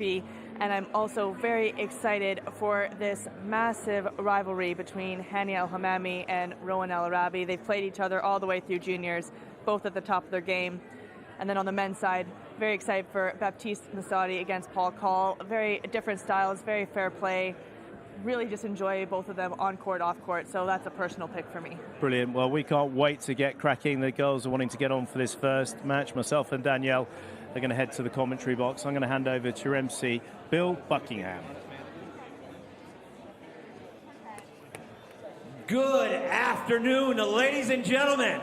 And I'm also very excited for this massive rivalry between Hani El-Hammami and Rowan El-Arabi. They've played each other all the way through juniors, both at the top of their game. And then on the men's side, very excited for Baptiste Nasadi against Paul Call. Very different styles, very fair play. Really just enjoy both of them on court, off court, so that's a personal pick for me. Brilliant. Well, we can't wait to get cracking. The girls are wanting to get on for this first match. Myself and Danielle are going to head to the commentary box. I'm going to hand over to your MC, Bill Buckingham. Good afternoon, ladies and gentlemen.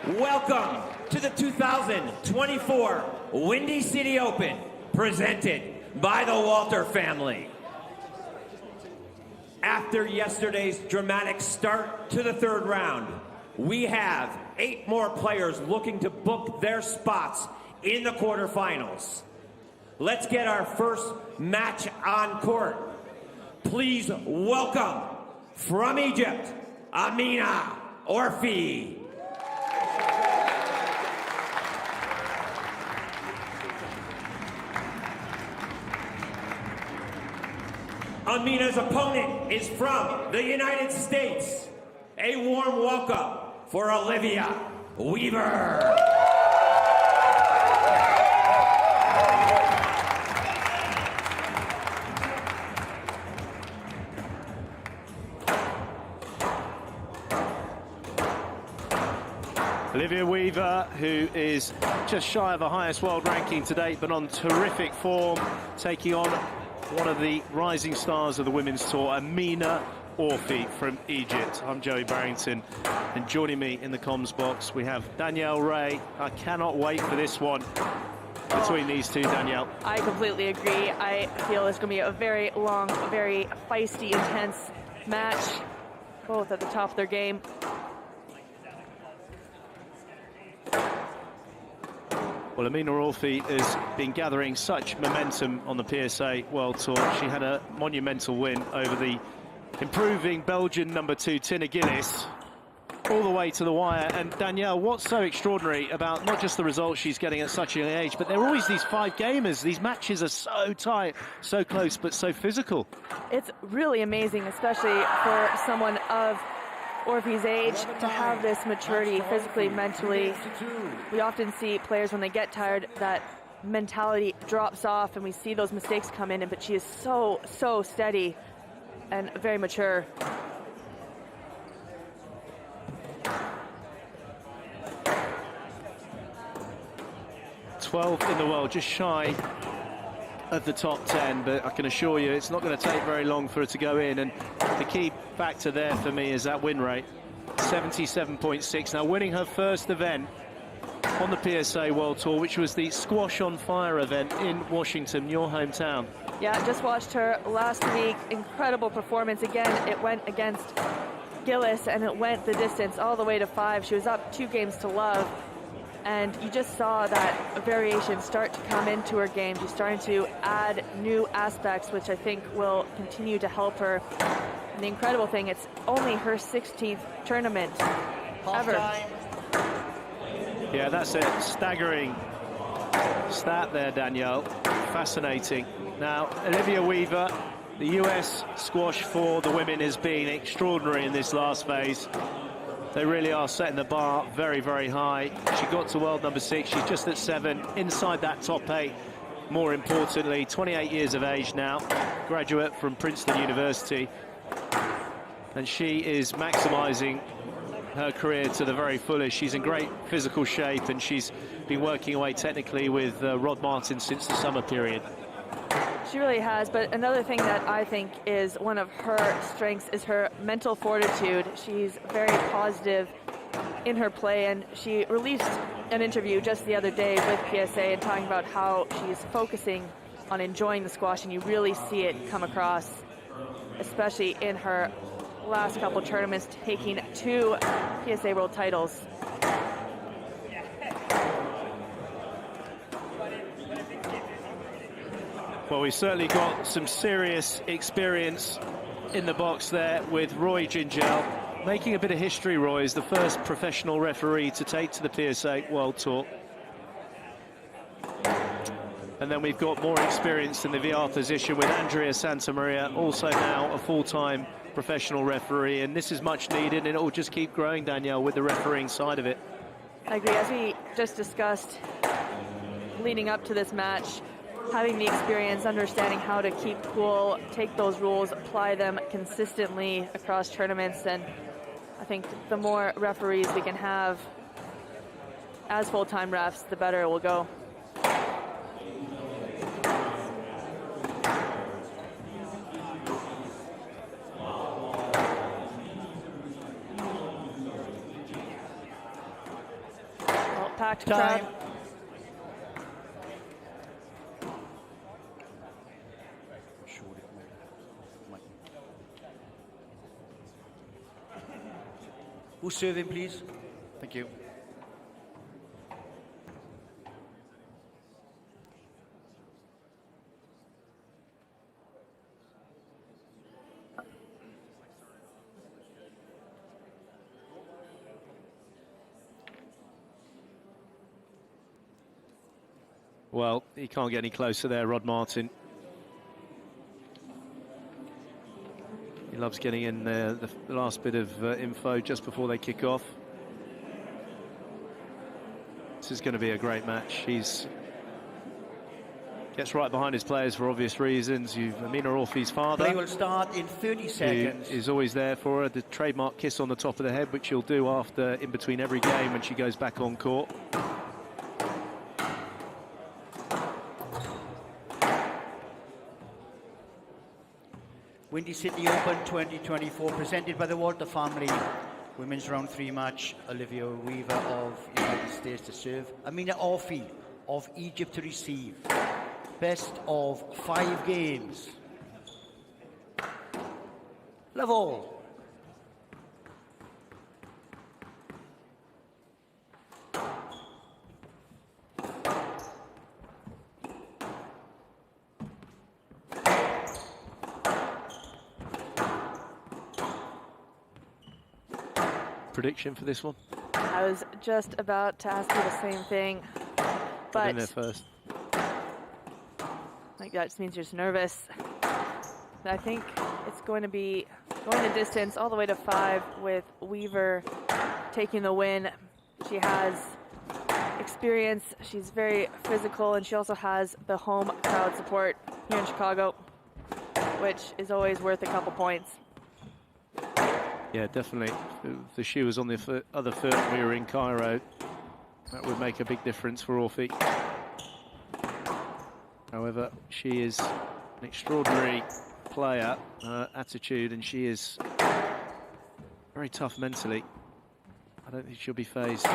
Welcome to the 2024 Windy City Open, presented by the Walter family. After yesterday's dramatic start to the third round, we have 8 more players looking to book their spots in the quarterfinals. Let's get our first match on court. Please welcome from Egypt, Amina Orfi. Amina's opponent is from the United States. A warm welcome for Olivia Weaver. Olivia Weaver, who is just shy of the highest world ranking to date, but on terrific form, taking on one of the rising stars of the women's tour, Amina Orfi from Egypt. I'm Joey Barrington, and joining me in the comms box, we have Danielle Ray. I cannot wait for this one between these two, Danielle. I completely agree. I feel it's going to be a very long, very feisty, intense match, both at the top of their game. Well, Amina Orfi has been gathering such momentum on the PSA World Tour. She had a monumental win over the improving Belgian #2 Tina Gillis, all the way to the wire. And Danielle, what's so extraordinary about not just the results she's getting at such a young age, but there are always these 5-gamers. These matches are so tight, so close, but so physical. It's really amazing, especially for someone of Orfi's age, to have this maturity physically, mentally. We often see players when they get tired, that mentality drops off and we see those mistakes come in, but she is so steady and very mature. #12 in the world, just shy of the top 10, but I can assure you it's not going to take very long for her to go in. And the key factor there for me is that win rate, 77.6. Now, winning her first event on the PSA World Tour, which was the Squash on Fire event in Washington, your hometown. Yeah, I just watched her last week. Incredible performance. Again, it went against Gillis and it went the distance all the way to 5. She was up 2 games to love. And you just saw that variation start to come into her game. She's starting to add new aspects, which I think will continue to help her. And the incredible thing, it's only her 16th tournament ever. Yeah, that's a staggering stat there, Danielle. Fascinating. Now, Olivia Weaver, the US squash for the women has been extraordinary in this last phase. They really are setting the bar very, very high. She got to world #6. She's just at 7, inside that top 8. More importantly, 28 years of age now, graduate from Princeton University. And she is maximizing her career to the very fullest. She's in great physical shape, and she's been working away technically with Rod Martin since the summer period. She really has, but another thing that I think is one of her strengths is her mental fortitude. She's very positive in her play, and she released an interview just the other day with PSA and talking about how she's focusing on enjoying the squash, and you really see it come across, especially in her last couple tournaments, taking 2 PSA World titles. Well, we've certainly got some serious experience in the box there with Roy Gingell, making a bit of history, Roy, is the first professional referee to take to the PSA World Tour. And then we've got more experience in the VR position with Andrea Santamaria, also now a full-time professional referee, and this is much needed, and it will just keep growing, Danielle, with the refereeing side of it. I agree. As we just discussed, leading up to this match, having the experience, understanding how to keep cool, take those rules, apply them consistently across tournaments, and I think the more referees we can have as full-time refs, the better it will go. Packed crowd. Who's serving, please? Thank you. Well, he can't get any closer there, Rod Martin. He loves getting in the last bit of info just before they kick off. This is going to be a great match. He's gets right behind his players for obvious reasons. You've Amina Orfi's father. Play will start in 30 seconds. Is always there for her. The trademark kiss on the top of the head, which she'll do after, in between every game when she goes back on court. Windy City Open 2024, presented by the Walter family. Women's round 3 match, Olivia Weaver of United States to serve. Amina Orfi of Egypt to receive. Best of 5 games. Love all. Prediction for this one? I was just about to ask you the same thing, but in there first. Like that just means you're just nervous. I think it's going to be going the distance all the way to 5 with Weaver taking the win. She has experience, she's very physical, and she also has the home crowd support here in Chicago, which is always worth a couple points. Yeah, definitely. If the shoe was on the other foot and we were in Cairo, that would make a big difference for Orfi. However, she is an extraordinary player, attitude, and she is very tough mentally. I don't think she'll be fazed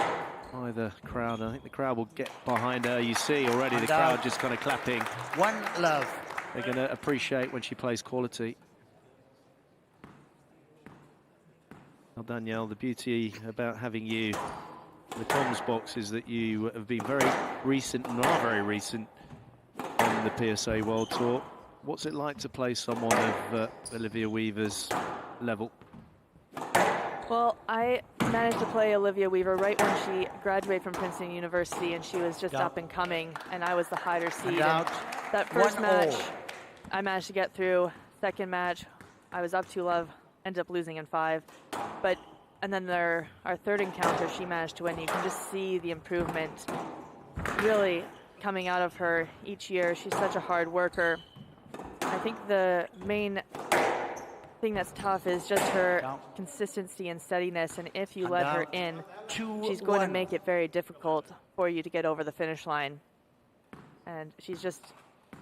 by the crowd. I think the crowd will get behind her. You see already the crowd just kind of clapping. One love. They're going to appreciate when she plays quality. Well, Danielle, the beauty about having you in the comms box is that you have been very recent and are very recent on the PSA World Tour. What's it like to play someone of Olivia Weaver's level? Well, I managed to play Olivia Weaver right when she graduated from Princeton University, and she was just up and coming, and I was the higher seed. And that first match, I managed to get through. Second match, I was up 2-love, ended up losing in 5. And then our third encounter, she managed to win. You can just see the improvement really coming out of her each year. She's such a hard worker. I think the main thing that's tough is just her consistency and steadiness, and if you let her in, she's going to make it very difficult for you to get over the finish line. And she's just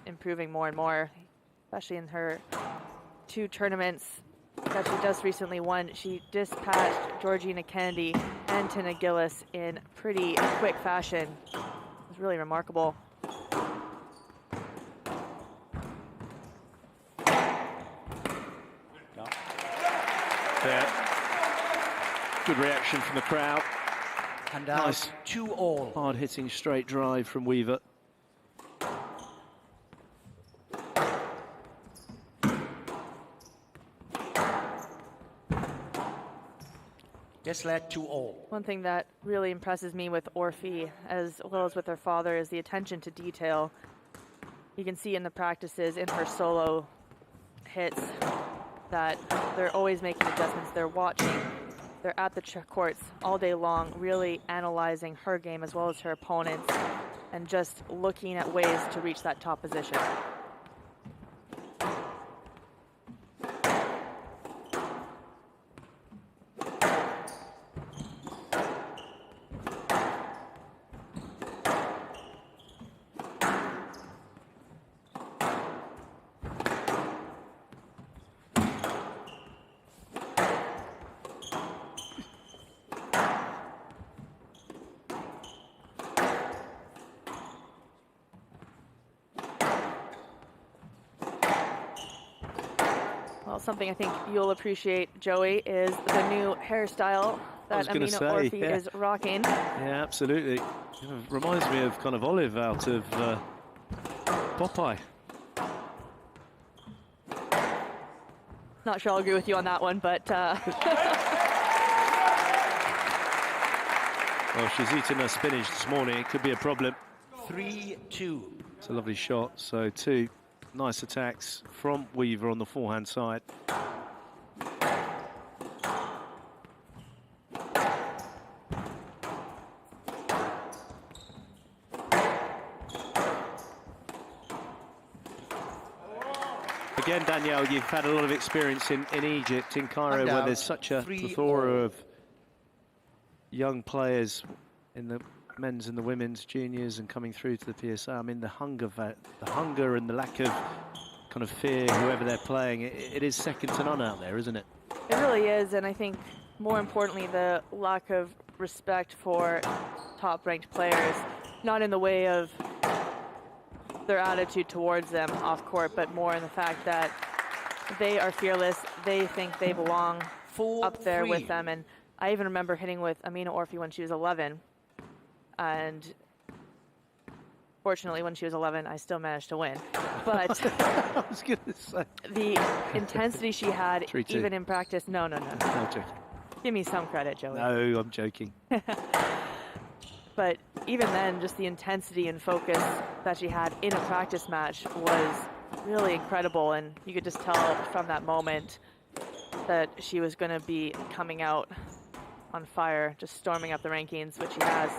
improving more and more, especially in her 2 tournaments that she just recently won. She dispatched Georgina Kennedy and Tina Gillis in pretty quick fashion. It was really remarkable. There. Good reaction from the crowd. And nice 2-all. Hard-hitting straight drive from Weaver. Yes, led 2-all. One thing that really impresses me with Orfi, as well as with her father, is the attention to detail. You can see in the practices, in her solo hits, that they're always making adjustments. They're watching. They're at the courts all day long, really analyzing her game as well as her opponent's, and just looking at ways to reach that top position. Well, something I think you'll appreciate, Joey, is the new hairstyle that Amina Orfi is rocking. Yeah, absolutely. Reminds me of kind of Olive out of Popeye. Not sure I'll agree with you on that one, but... Well, she's eaten her spinach this morning. It could be a problem. 3-2. It's a lovely shot. So 2 nice attacks from Weaver on the forehand side. Again, Danielle, you've had a lot of experience in Egypt, in Cairo, where there's such a plethora of young players in the men's and the women's juniors and coming through to the PSA. I mean, the hunger and the lack of kind of fear, whoever they're playing, it is second to none out there, isn't it? It really is, and I think more importantly, the lack of respect for top-ranked players, not in the way of their attitude towards them off court, but more in the fact that they are fearless. They think they belong up there with them. And I even remember hitting with Amina Orfi when she was 11. And fortunately, when she was 11, I still managed to win. But I was going to say, the intensity she had, 3-2. even in practice, no. No, I'm joking. Give me some credit, Joey. No, I'm joking. But even then, just the intensity and focus that she had in a practice match was really incredible. And you could just tell from that moment that she was going to be coming out on fire, just storming up the rankings, which she has.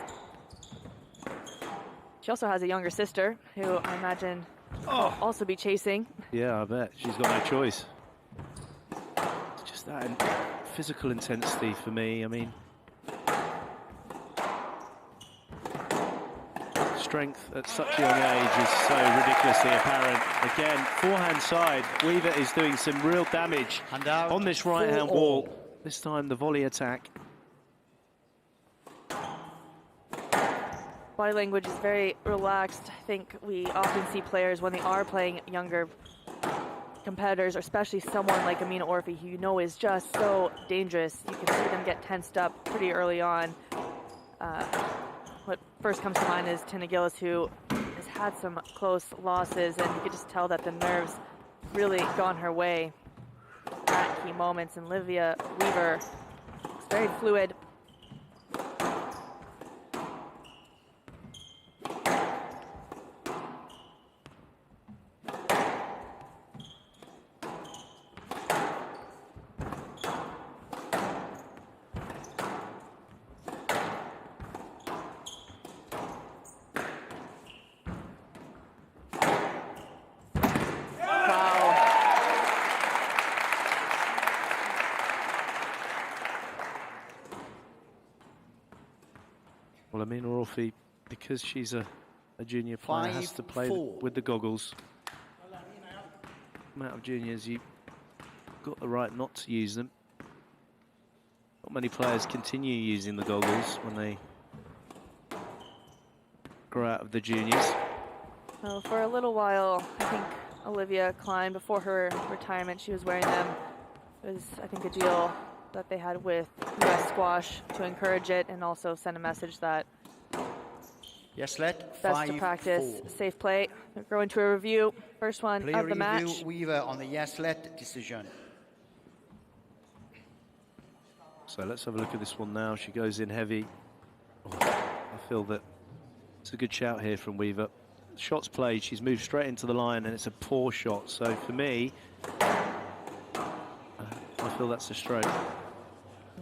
She also has a younger sister who I imagine will also be chasing. Yeah, I bet. She's got no choice. It's just that physical intensity for me. I mean, strength at such a young age is so ridiculously apparent. Again, forehand side, Weaver is doing some real damage on this right-hand wall. This time the volley attack. Body language is very relaxed. I think we often see players when they are playing younger competitors, or especially someone like Amina Orfi, who you know is just so dangerous. You can see them get tensed up pretty early on. What first comes to mind is Tina Gillis, who has had some close losses, and you could just tell that the nerves really gone her way at key moments. And Olivia Weaver is very fluid. Well, Amina Orfi, because she's a junior player, has to play with the goggles. Amount of juniors, you've got the right not to use them. Not many players continue using the goggles when they grow out of the juniors. Well, for a little while, I think Olivia Klein, before her retirement, she was wearing them. It was, I think, a deal that they had with US Squash to encourage it and also send a message that yes, let best to practice safe play. We'll go into a review. First one of the match. Weaver on the yes let decision. So let's have a look at this one now. She goes in heavy. Oh, I feel that it's a good shout here from Weaver. Shots played, she's moved straight into the line, and it's a poor shot. So for me, I feel that's a stroke.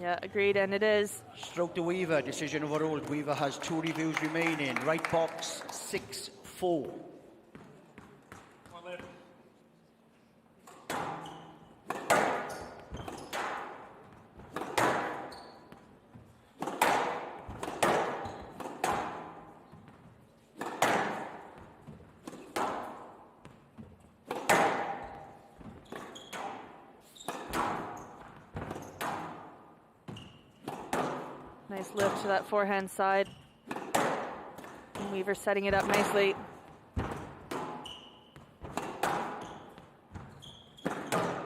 Yeah, agreed, and it is. Stroke to Weaver, decision overruled. Weaver has 2 reviews remaining. Right box, 6-4. Nice lift to that forehand side. And Weaver setting it up nicely.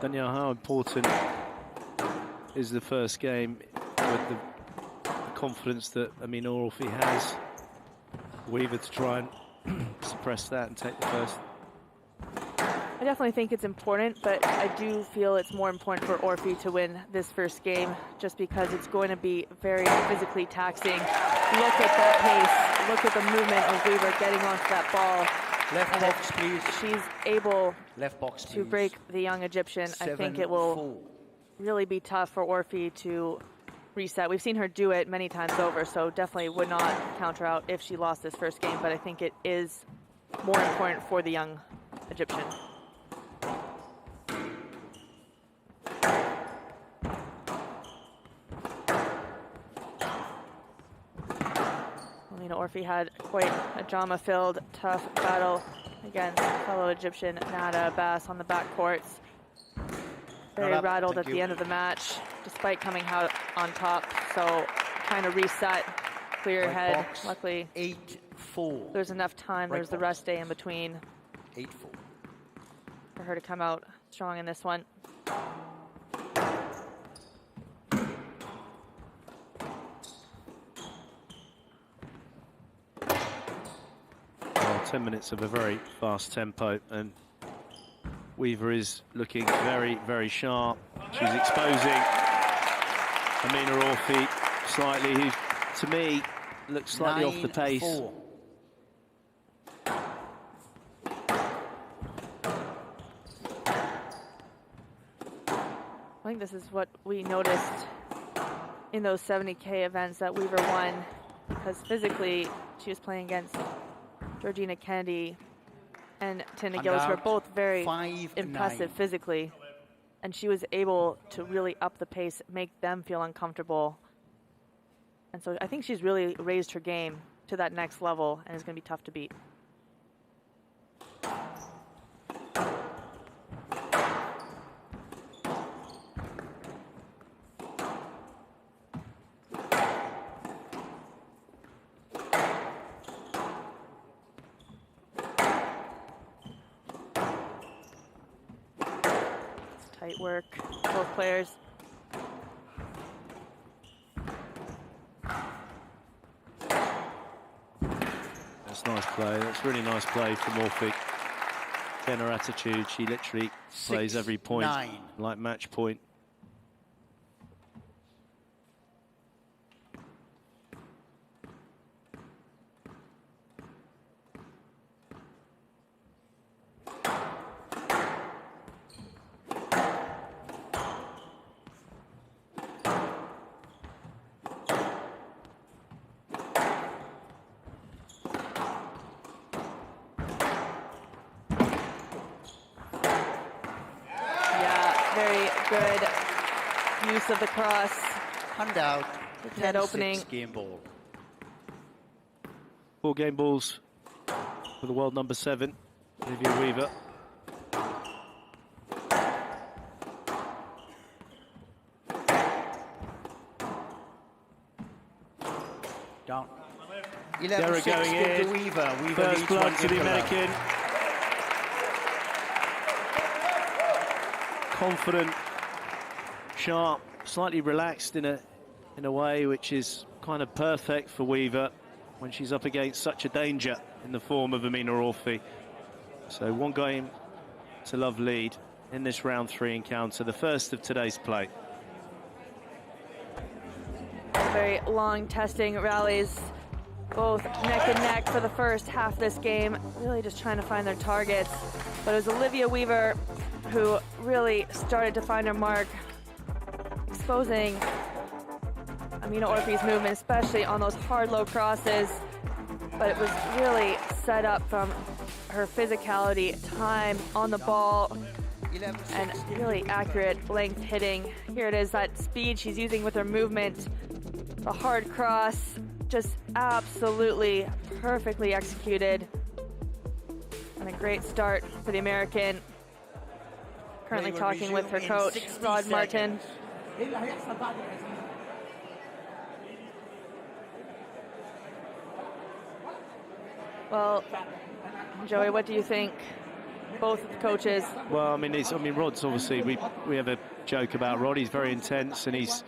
Danielle, how important is the first game with the confidence that Amina Orfi has? Weaver to try and suppress that and take the first. I definitely think it's important, but I do feel it's more important for Orfi to win this first game just because it's going to be very physically taxing. Look at that pace. Look at the movement of Weaver getting onto that ball. Left and box, please. She's able Left box, to please. break the young Egyptian. I think it will really be tough for Orfi to reset. We've seen her do it many times over, so definitely would not counter out if she lost this first game, but I think it is more important for the young Egyptian. Amina Orfi had quite a drama-filled, tough battle against fellow Egyptian Nada Abbas on the back courts. Very rattled at the end of the match, despite coming out on top. So trying to reset, clear her head. Luckily, 8-4. there's enough time. There's the rest day in between 8-4. for her to come out strong in this one. 10 minutes of a very fast tempo, and Weaver is looking very, very sharp. She's exposing Amina Orfi slightly, who, to me, looks slightly off the pace. 9-4. I think this is what we noticed in those 70K events that Weaver won, because physically she was playing against Georgina Kennedy and Tina Gillis, who are both very impressive physically, and she was able to really up the pace, make them feel uncomfortable. And so I think she's really raised her game to that next level, and it's going to be tough to beat. Tight work, both players. That's nice play. That's really nice play from Orfi. Again, her attitude, she literally plays every point like match point. Good use of the cross. Hand out. Net opening. Game ball. 4 game balls for the world number 7, Olivia Weaver. Down. Derek going in. To Weaver. First blood to the American. Confident, sharp, slightly relaxed in a way which is kind of perfect for Weaver when she's up against such a danger in the form of Amina Orfi. So 1 game to love lead in this round 3 encounter, the first of today's play. very long testing rallies, both neck and neck for the first half of this game, really just trying to find their targets. But it was Olivia Weaver who really started to find her mark, exposing Amina Orfi's movement, especially on those hard low crosses. But it was really set up from her physicality, time on the ball, and really accurate length hitting. Here it is, that speed she's using with her movement. The hard cross, just absolutely perfectly executed. And a great start for the American. Currently talking with her coach, Rod Martin. Well, Joey, what do you think? Both of the coaches. Well, I mean, Rod's obviously, we have a joke about Rod. He's very intense, and his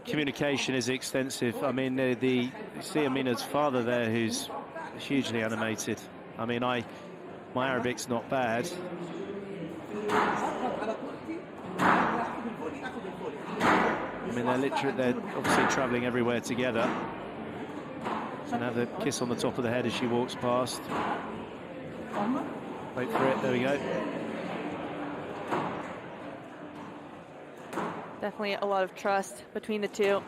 communication is extensive. I mean, you see Amina's father there, who's hugely animated. I mean, my Arabic's not bad. I mean, they're obviously travelling everywhere together. And have the kiss on the top of the head as she walks past. Wait for it, there we go. Definitely a lot of trust between the two.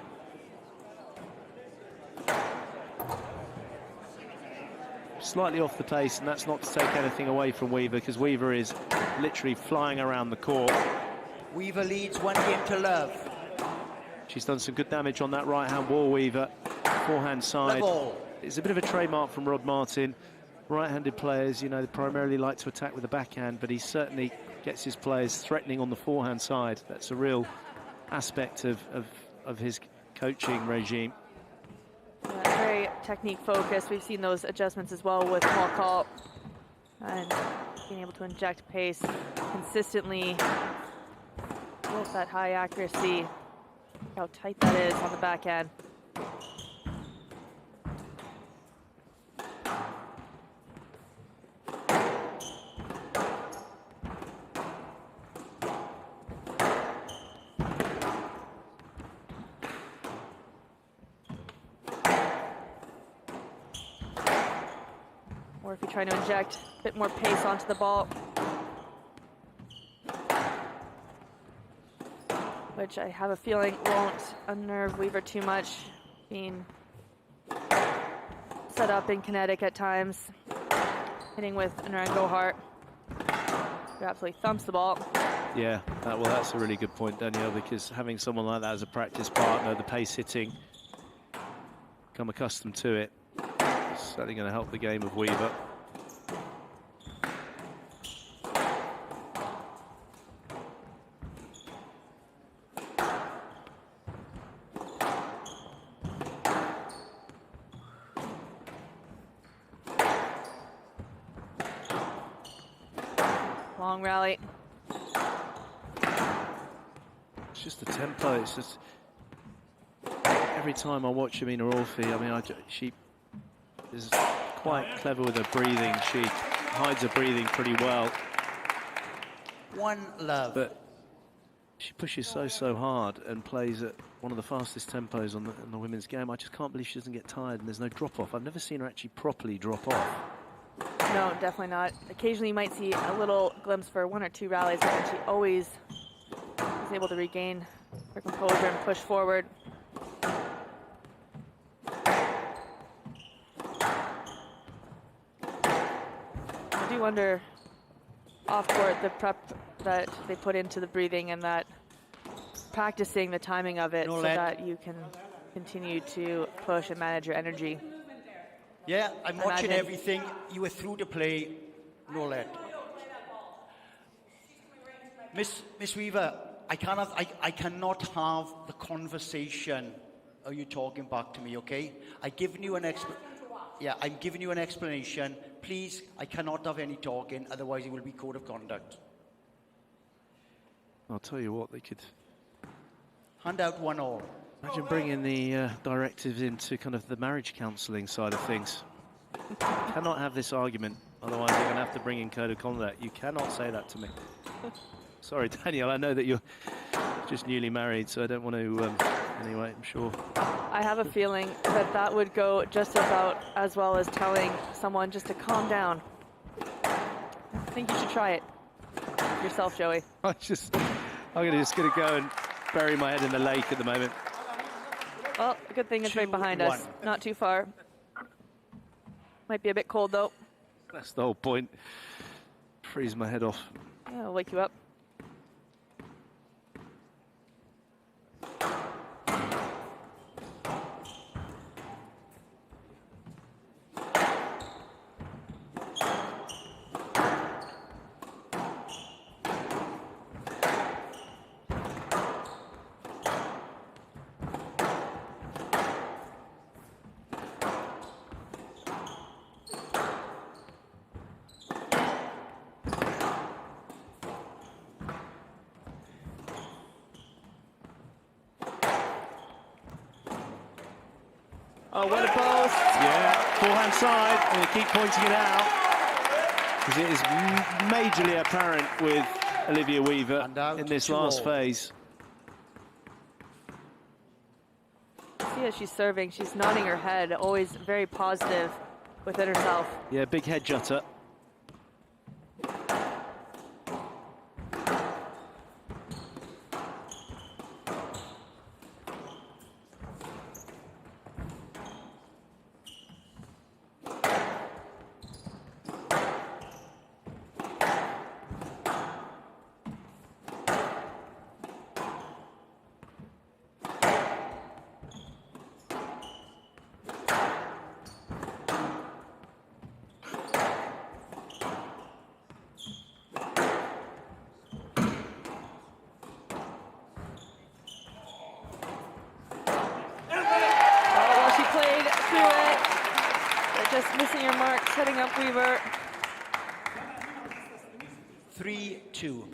Slightly off the pace, and that's not to take anything away from Weaver, because Weaver is literally flying around the court. Weaver leads 1 game to love. She's done some good damage on that right-hand wall, Weaver. Forehand side. It's a bit of a trademark from Rod Martin. Right-handed players, you know, they primarily like to attack with the backhand, but he certainly gets his players threatening on the forehand side. That's a real aspect of his coaching regime. Yeah, very technique focused. We've seen those adjustments as well with Paul Call, and being able to inject pace consistently with that high accuracy. How tight that is on the backhand. Or if you're trying to inject a bit more pace onto the ball, which I have a feeling won't unnerve Weaver too much, being set up in kinetic at times, hitting with Narango Hart, who absolutely thumps the ball. Yeah, well, that's a really good point, Danielle, because having someone like that as a practice partner, the pace hitting, become accustomed to it, it's certainly going to help the game of Weaver. Long rally. It's just the tempo. It's just every time I watch Amina Orfi, I mean, she is quite clever with her breathing. She hides her breathing pretty well. One love. But she pushes so hard and plays at one of the fastest tempos on the women's game. I just can't believe she doesn't get tired and there's no drop off. I've never seen her actually properly drop off. No, definitely not. Occasionally you might see a little glimpse for 1 or 2 rallies, but she always is able to regain her composure and push forward. I do wonder off court the prep that they put into the breathing and that practicing the timing of it so that you can continue to push and manage your energy. Yeah, I'm watching everything. You were through to play, no let. Miss Weaver, I cannot have the conversation. Are you talking back to me, okay? I'm giving you an explanation. Please, I cannot have any talking, otherwise it will be code of conduct. I'll tell you what, they could hand out 1-1. Imagine bringing the directives into kind of the marriage counselling side of things. You cannot have this argument, otherwise they're going to have to bring in code of conduct. You cannot say that to me. Sorry, Danielle, I know that you're just newly married, so I don't want to anyway, I'm sure. I have a feeling that that would go just about as well as telling someone just to calm down. I think you should try it yourself, Joey. I'm just gonna go and bury my head in the lake at the moment. Well, a good thing it's right behind us, not too far. Might be a bit cold though. That's the whole point. Freeze my head off. Yeah, I'll wake you up. Oh, what a post. Yeah, forehand side, and they keep pointing it out. Because it is majorly apparent with Olivia Weaver in this last phase. See as she's serving, she's nodding her head, always very positive within herself. Yeah, big head jutter. Missing your mark, setting up Weaver. 3-2.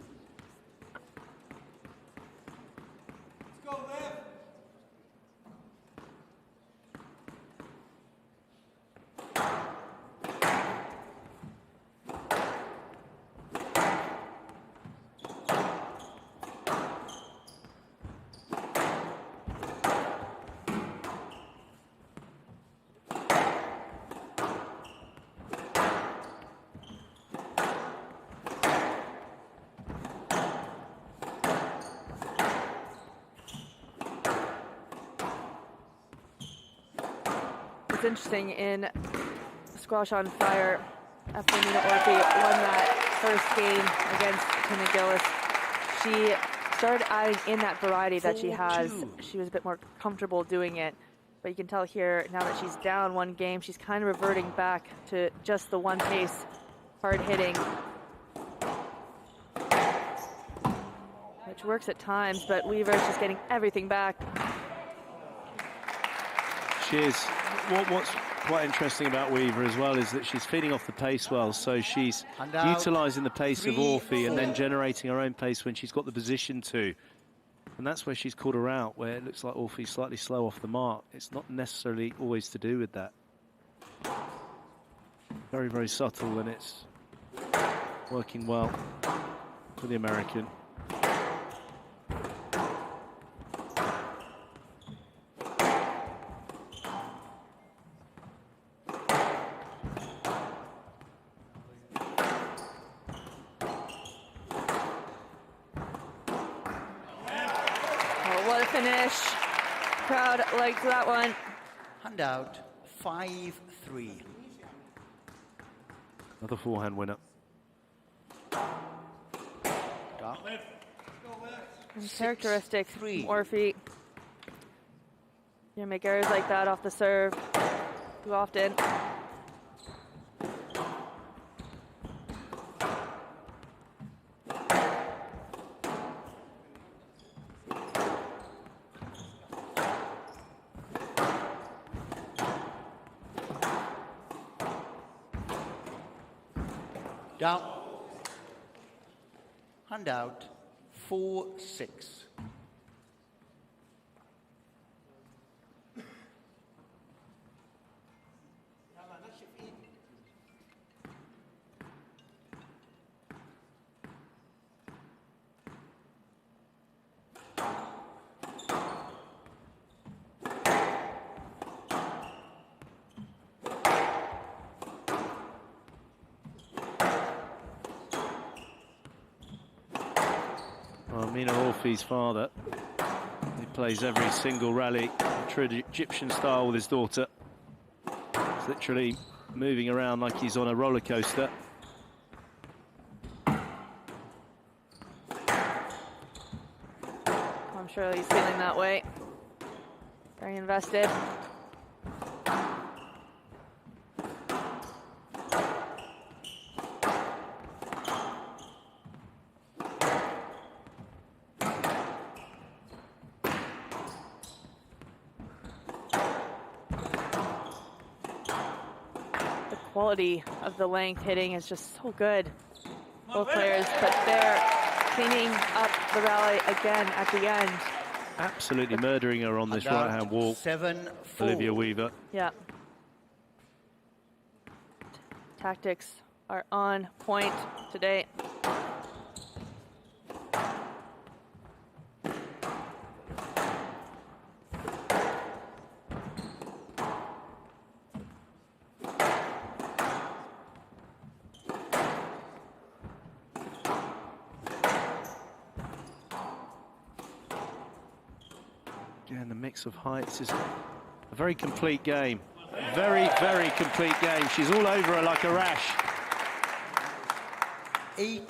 It's interesting, in Squash on Fire, after Amina Orfi won that first game against Tina Gillis, she started adding in that variety that she has. She was a bit more comfortable doing it. But you can tell here, now that she's down one game, she's kind of reverting back to just the one pace, hard hitting. Which works at times, but Weaver's just getting everything back. She is. What's quite interesting about Weaver as well is that she's feeding off the pace well, so she's utilising the pace of Orfi and then generating her own pace when she's got the position to. And that's where she's caught her out, where it looks like Orfi's slightly slow off the mark. It's not necessarily always to do with that. Very, very subtle, and it's working well for the American. What a finish. Crowd liked that one. Handout 5-3. Another forehand winner. Characteristic Orfi. You make errors like that off the serve too often. Down. Handout 4-6. Amina Orfi's father. He plays every single rally, true Egyptian style, with his daughter. He's literally moving around like he's on a roller coaster. I'm sure he's feeling that way. Very invested. The quality of the length hitting is just so good. Both players, but they're cleaning up the rally again at the end. Absolutely murdering her on this right-hand wall. 7-4. Olivia Weaver. Yeah. Tactics are on point today. Again, the mix of heights is a very complete game. Very, very complete game. She's all over her like a rash. 8-4.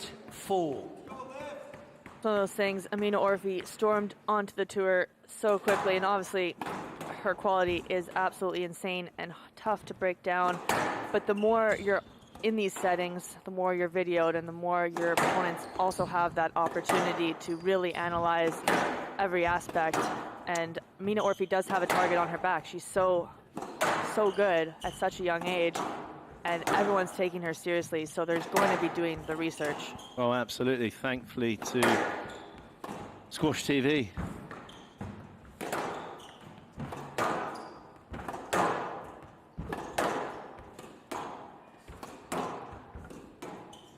One of those things, Amina Orfi stormed onto the tour so quickly, and obviously her quality is absolutely insane and tough to break down. But the more you're in these settings, the more you're videoed, and the more your opponents also have that opportunity to really analyze every aspect. And Amina Orfi does have a target on her back. She's so good at such a young age, and everyone's taking her seriously, so there's going to be doing the research. Oh, absolutely. Thankfully to Squash TV.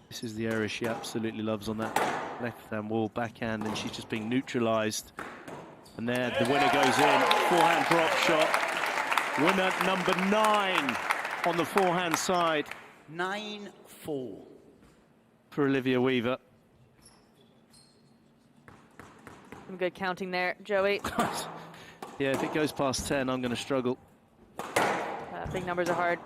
This is the area she absolutely loves on that left-hand wall backhand, and she's just being neutralized. And there, the winner goes in. Forehand drop shot. Winner number 9 on the forehand side. 9-4. For Olivia Weaver. Some good counting there, Joey. Yeah, if it goes past 10, I'm going to struggle. Big numbers are hard.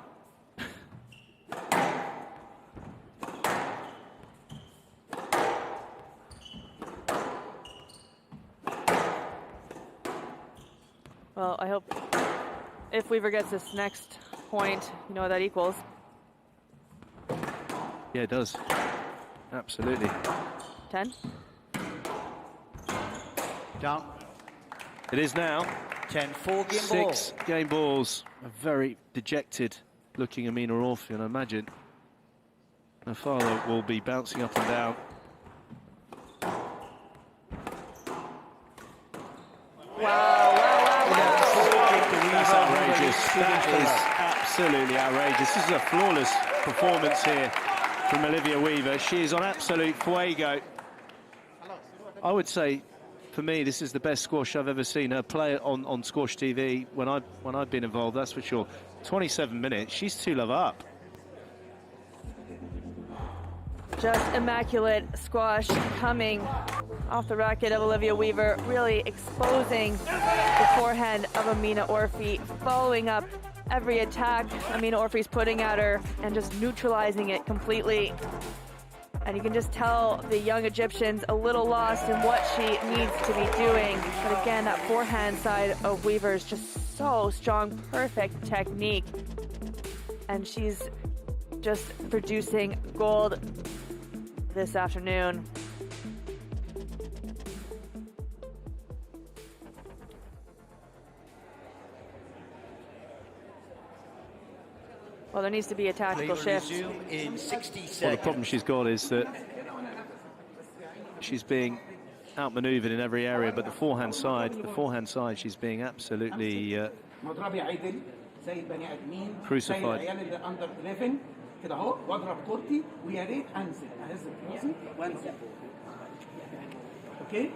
Well, I hope if Weaver gets this next point, you know what that equals. Yeah, it does. Absolutely. 10? Down. It is now. 10-4 game ball. 6 game balls. A very dejected looking Amina Orfi, and I imagine her father will be bouncing up and down. That's outrageous. That is absolutely outrageous. This is a flawless performance here from Olivia Weaver. She is on absolute fuego. I would say, for me, this is the best squash I've ever seen her play on Squash TV when I've been involved, that's for sure. 27 minutes, she's 2-love up. Just immaculate squash coming off the racket of Olivia Weaver, really exposing the forehand of Amina Orfi, following up every attack Amina Orfi's putting at her and just neutralizing it completely. And you can just tell the young Egyptian's a little lost in what she needs to be doing. But again, that forehand side of Weaver is just so strong, perfect technique. And she's just producing gold this afternoon. Well, there needs to be a tactical shift. In 60 seconds. Well, the problem she's got is that she's being outmaneuvered in every area, but the forehand side, she's being absolutely crucified. كده اهو واضرب كورتي ويا ريت انزل اهز راسي وانزل اوكي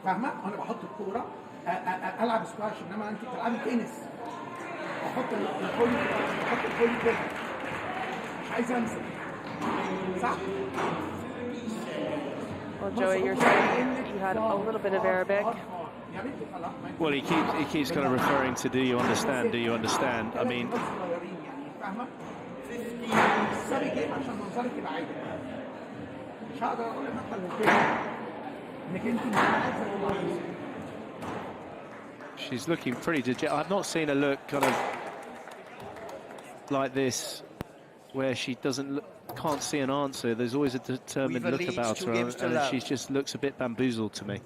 فاهمه انا بحط الكوره العب سكواش انما انت بتلعبي تنس بحط الفولي كده مش عايز انزل صح Well, Joey, you're saying you had a little bit of Arabic. Well, he keeps kind of referring to, do you understand? Do you understand? I mean, she's looking pretty dejected. I've not seen her look kind of like this, where she can't see an answer. There's always a determined look about her, and she just looks a bit bamboozled to me.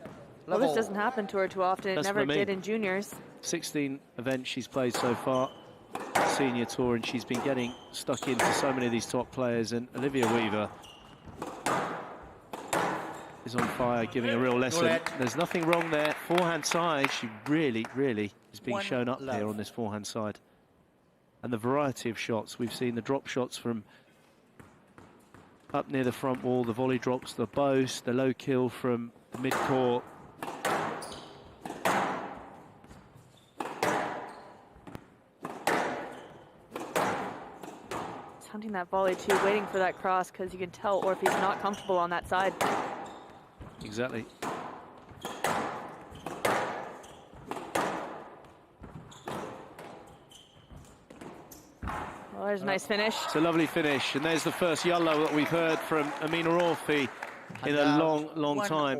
Well, this doesn't happen to her too often. It never did in juniors. 16 events she's played so far, senior tour, and she's been getting stuck into so many of these top players. And Olivia Weaver is on fire, giving a real lesson. There's nothing wrong there. Forehand side, she really, really is being shown up here on this forehand side. And the variety of shots. We've seen the drop shots from up near the front wall, the volley drops, the boast, the low kill from the mid-court. Hunting that volley too, waiting for that cross, because you can tell Orfi's not comfortable on that side. Exactly. Well, there's a nice finish. It's a lovely finish, and there's the first yellow that we've heard from Amina Orfi in a long time.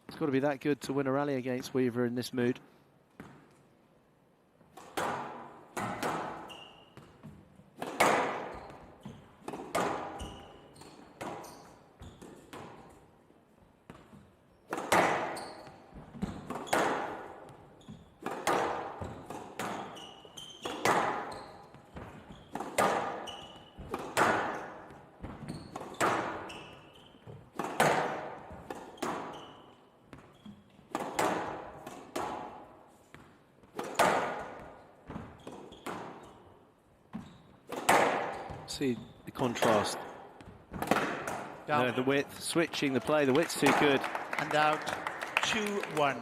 It's got to be that good to win a rally against Weaver in this mood. See the contrast. The width, switching the play, the width's too good. And out, 2-1.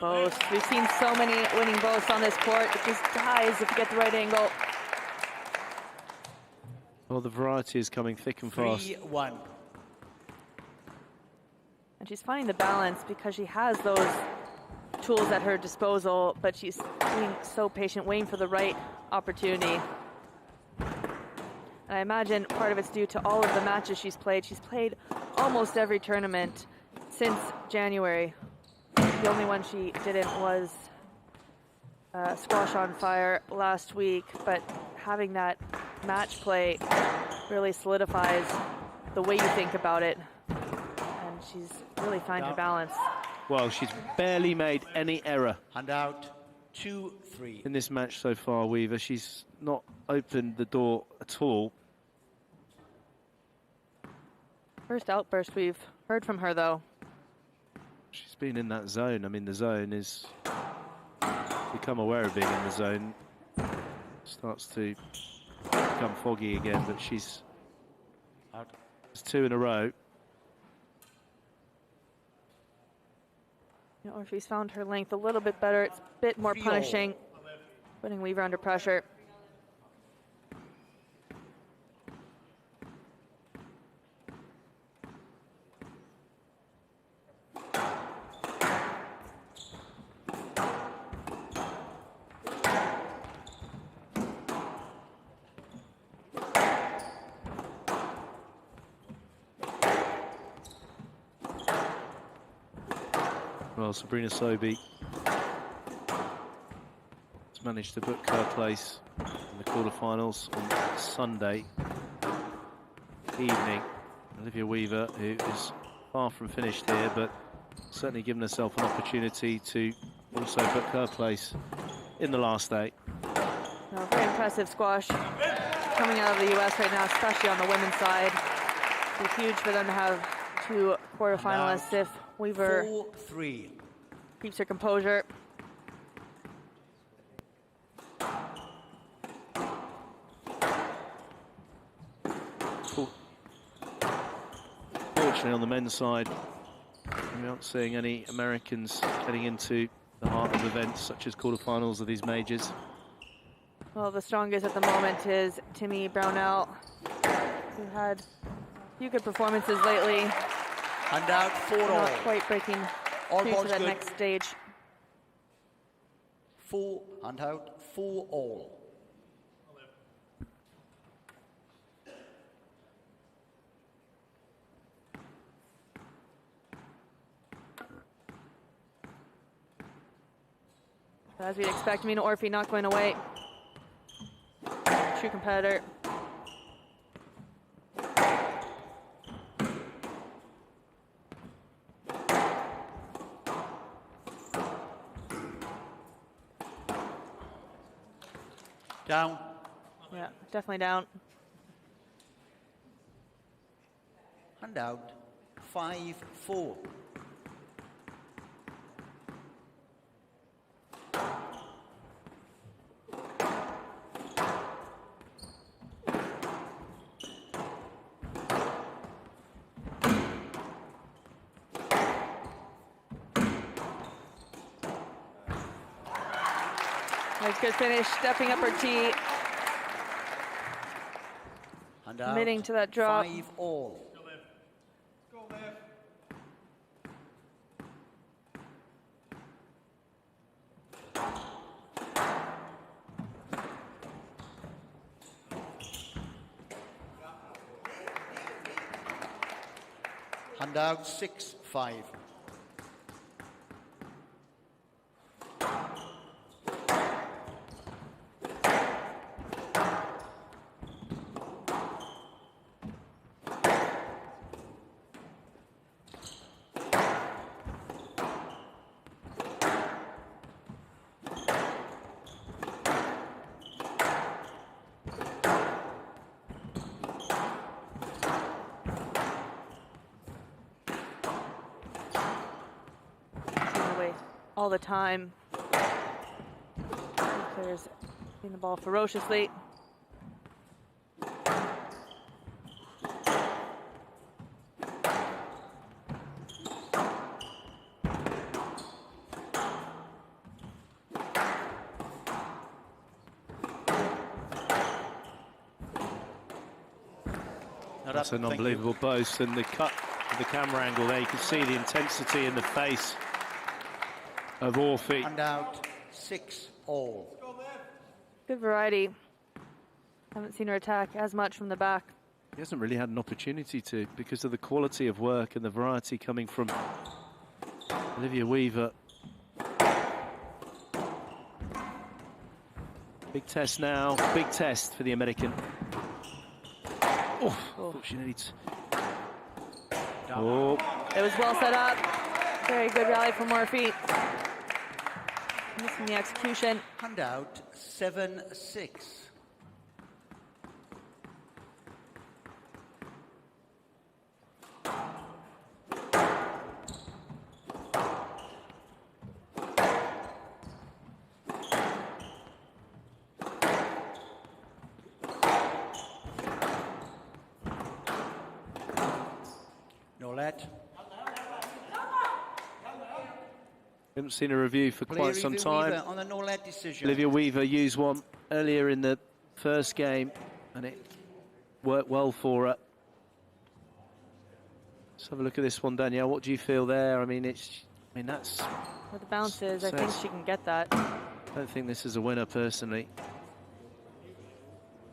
Boast. We've seen so many winning boasts on this court. It just dies if you get the right angle. Well, the variety is coming thick and fast. 3-1. And she's finding the balance because she has those tools at her disposal, but she's being so patient, waiting for the right opportunity. And I imagine part of it's due to all of the matches she's played. She's played almost every tournament since January. The only one she didn't was Squash on Fire last week, but having that match play really solidifies the way you think about it, and she's really found her balance. Well, she's barely made any error. And out, 2-3. In this match so far, Weaver, she's not opened the door at all. First outburst we've heard from her, though. She's been in that zone. I mean, the zone is become aware of being in the zone. Starts to become foggy again, but she's out. It's 2 in a row. You know, Orfi's found her length a little bit better. It's a bit more punishing, putting Weaver under pressure. Well, Sabrina Sobey has managed to book her place in the quarterfinals on Sunday evening. Olivia Weaver, who is far from finished here, but certainly given herself an opportunity to also book her place in the last day. No, very impressive squash coming out of the U.S. right now, especially on the women's side. It'd be huge for them to have 2 quarterfinalists if Weaver 4-3. keeps her composure. Fortunately, on the men's side, we aren't seeing any Americans getting into the heart of events such as quarterfinals of these majors. Well, the strongest at the moment is Timmy Brownell, who had a few good performances lately. And out 4-all. Not quite breaking All through to balls that good. next stage. 4 and out 4-all. As we'd expect, Amina Orfi not going away. True competitor. Down. Yeah, definitely down. And out 5-4. Nice good finish, stepping up her tee, And out committing to that drop. 5-all. And out 6-5. Away all the time. Players hitting the ball ferociously. That's an unbelievable boast, and the cut of the camera angle there, you can see the intensity in the face of Orfi. And out 6-all. Good variety. Haven't seen her attack as much from the back. He hasn't really had an opportunity to, because of the quality of work and the variety coming from Olivia Weaver. Big test now, big test for the American. Oh, thought she needs. Oh, It was well set up. Very good rally from Orfi. Missing the execution. And out 7-6. No let. haven't seen a review for quite some time. On the no let decision. Olivia Weaver used one earlier in the first game, and it worked well for her. Let's have a look at this one, Danielle. What do you feel there? I mean, that's. With the bounces, I think she can get that. I don't think this is a winner, personally.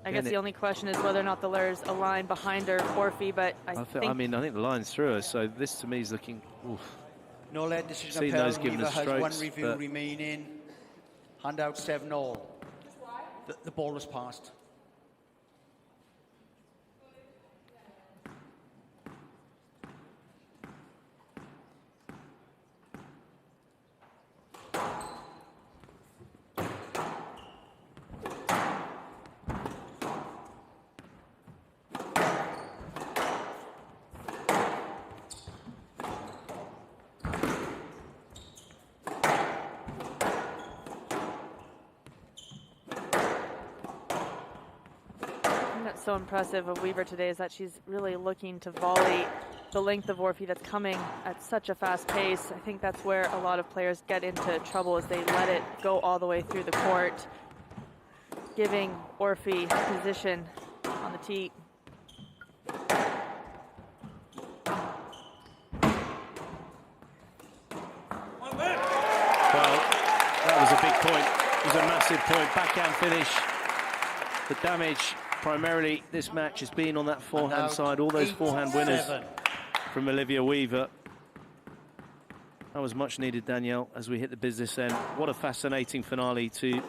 I guess the only question is whether or not the layers align behind her, Orfi, but I think the line's through her, so this to me is looking. Oof. No lead decision Seen those upheld. given Weaver as has strokes, one review but- remaining. Hand out 7-all. The ball was passed. so impressive of Weaver today is that she's really looking to volley the length of Orfi that's coming at such a fast pace. I think that's where a lot of players get into trouble, is they let it go all the way through the court, giving Orfi position on the tee. Well, that was a big point. It was a massive point. Backhand finish. The damage primarily this match has been on that forehand side. All those forehand winners from Olivia Weaver. That was much needed, Danielle, as we hit the business end. What a fascinating finale to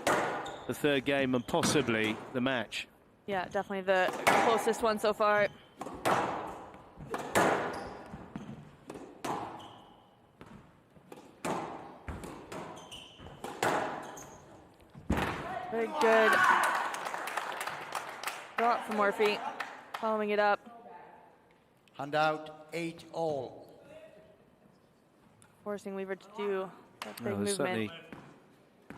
the third game and possibly the match. Yeah, definitely the closest one so far. Very good drop from Orfi, following it up. Hand out, 8-all. Forcing Weaver to do that big There's movement. certainly a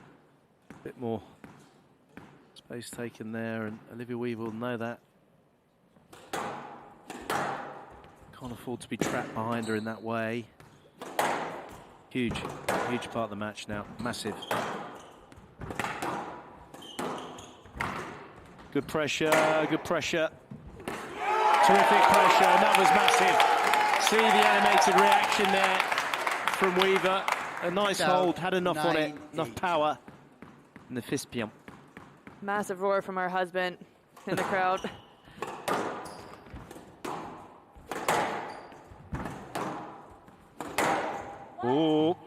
bit more space taken there, and Olivia Weaver will know that. Can't afford to be trapped behind her in that way. Huge part of the match now. Massive. Good pressure, good pressure. Terrific pressure, and that was massive. See the animated reaction there from Weaver. A nice hold, had enough on it, enough power. And the fist bump. Massive roar from our husband in the crowd. Oh.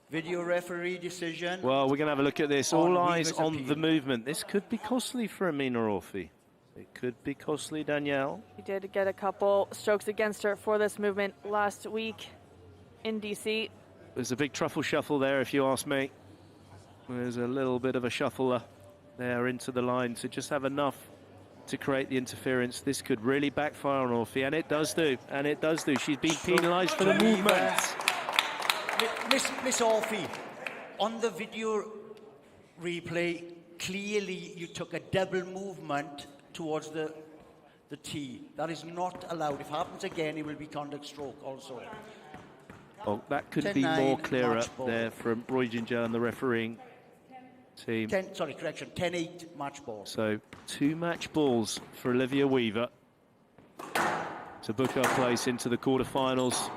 Video referee decision. Well, we're going to have a look at this. All eyes on the movement. This could be costly for Amina Orfi. It could be costly, Danielle. He did get a couple strokes against her for this movement last week in DC. There's a big truffle shuffle there, if you ask me. There's a little bit of a shuffle there into the line to just have enough to create the interference. This could really backfire on Orfi, and it does do. And it does do. She's been penalised for the movement. Miss Orfi, on the video replay, clearly you took a double movement towards the tee. That is not allowed. If it happens again, it will be contact stroke also. Well, that could be more clearer there from Roy Ginger and the refereeing team. 10-8 match ball. So 2 match balls for Olivia Weaver to book her place into the quarterfinals.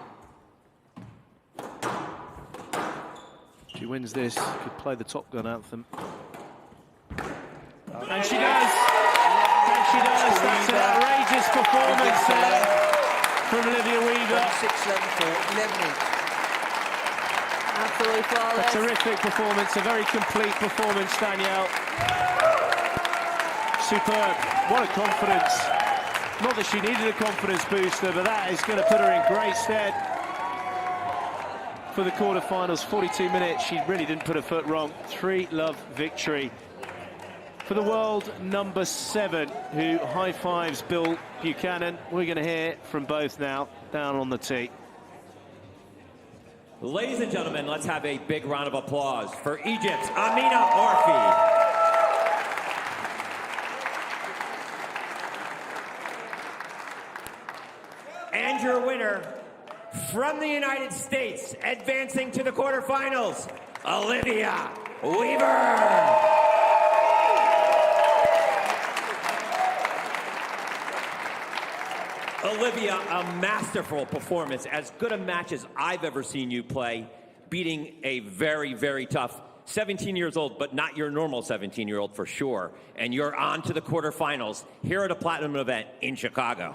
She wins this, could play the Top Gun anthem. And she does! And she does! That's an outrageous performance there from Olivia Weaver. 6-7-4, 11-8. Absolutely flawless. A terrific performance, a very complete performance, Danielle. Superb. What a confidence. Not that she needed a confidence booster, but that is going to put her in great stead for the quarterfinals. 42 minutes, she really didn't put her foot wrong. 3-love victory for the world number 7, who high-fives Bill Buchanan. We're going to hear from both now, down on the tee. Ladies and gentlemen, let's have a big round of applause for Egypt's Amina Orfi. And your winner from the United States, advancing to the quarterfinals, Olivia Weaver. Olivia, a masterful performance, as good a match as I've ever seen you play, beating a very, very tough 17 years old, but not your normal 17-year-old for sure. And you're on to the quarterfinals here at a Platinum event in Chicago.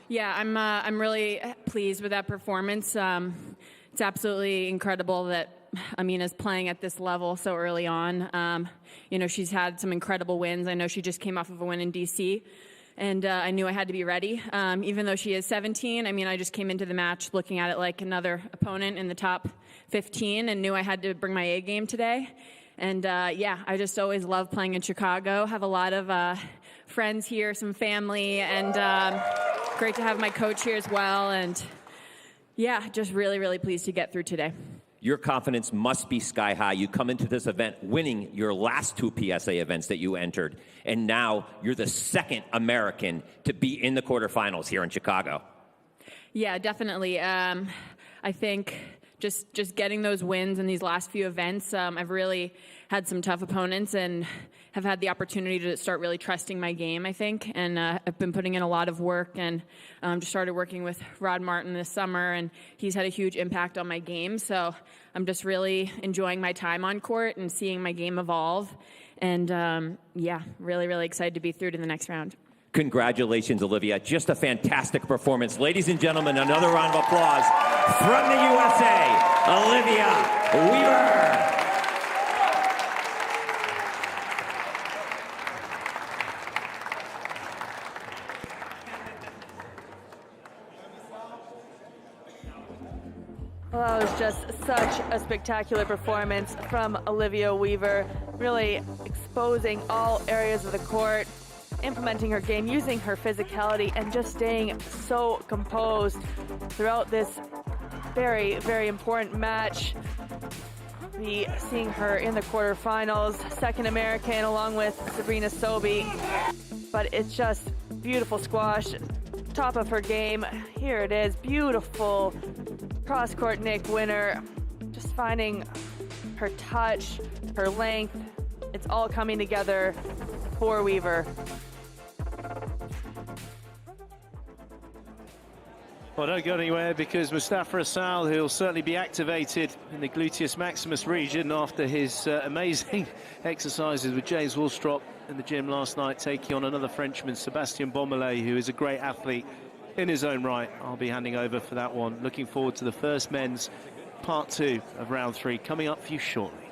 Yeah, I'm really pleased with that performance. It's absolutely incredible that Amina's playing at this level so early on. You know, she's had some incredible wins. I know she just came off of a win in DC. And I knew I had to be ready. Even though she is 17, I mean, I just came into the match looking at it like another opponent in the top 15 and knew I had to bring my A game today. And yeah, I just always love playing in Chicago. Have a lot of friends here, some family, and great to have my coach here as well. And yeah, just really, really pleased to get through today. Your confidence must be sky high. You come into this event winning your last 2 PSA events that you entered, and now you're the second American to be in the quarterfinals here in Chicago. Yeah, definitely. I think just getting those wins in these last few events, I've really had some tough opponents and have had the opportunity to start really trusting my game, I think. And I've been putting in a lot of work, and just started working with Rod Martin this summer, and he's had a huge impact on my game. So I'm just really enjoying my time on court and seeing my game evolve. And yeah, really, really excited to be through to the next round. Congratulations, Olivia. Just a fantastic performance. Ladies and gentlemen, another round of applause from the USA, Olivia Weaver. Well, that was just such a spectacular performance from Olivia Weaver, really exposing all areas of the court, implementing her game, using her physicality, and just staying so composed throughout this very, very important match. Be seeing her in the quarterfinals, second American along with Sabrina Sobey. But it's just beautiful squash, top of her game. Here it is, beautiful cross-court Nick winner. Just finding her touch, her length. It's all coming together for Weaver. Well, don't go anywhere, because Mustafa Asal, who'll certainly be activated in the gluteus maximus region after his amazing exercises with James Woolstrop in the gym last night, taking on another Frenchman, Sébastien Beaumolet, who is a great athlete in his own right. I'll be handing over for that one. Looking forward to the first men's part 2 of round 3 coming up for you shortly.